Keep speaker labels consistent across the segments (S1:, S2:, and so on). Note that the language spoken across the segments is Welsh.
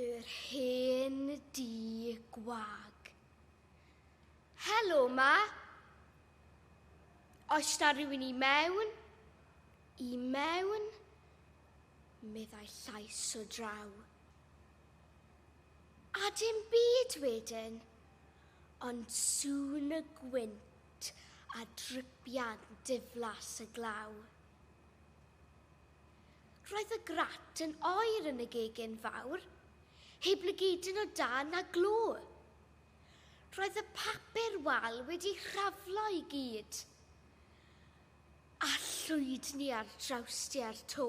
S1: Yr hen di gwag. Helo, ma. Oes na rhywun i mewn? I mewn? Meddai llais o draw. A dim byd wedyn, ond sŵn y gwynt a dripian diflas y glaw. Roedd y grat yn oer yn y gegin fawr, heb lygedyn o dan a glo. Roedd y papur wal wedi rhaflo i gyd, a llwydni ar drawstiau'r to.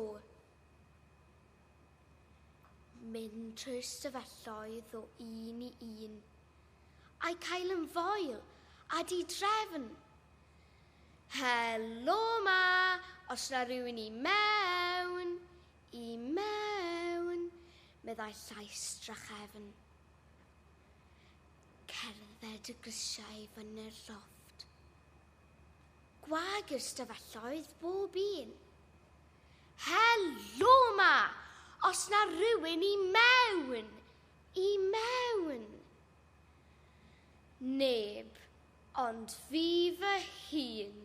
S1: Mynd trwy'r stafelloedd o un i un, a'i cael yn foel a di drefn. Helo, ma, os na rhywun i mewn, meddai llais drachefn. Cerdded y grisiau fyny'r lofft. Gwag yw'r stafelloedd bob un. Helo, ma, os na rhywun i mewn. Neb, ond fi fy hun.